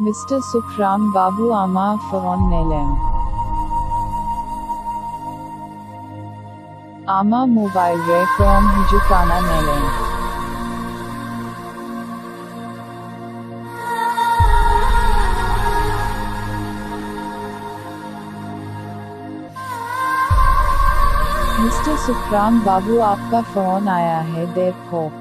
Mr. Sukhram Babu Ama Phone Nelem. Ama Mobile Re from Hijukana Nelem. Mister Sukhram Babu आपका phone आया है देखो।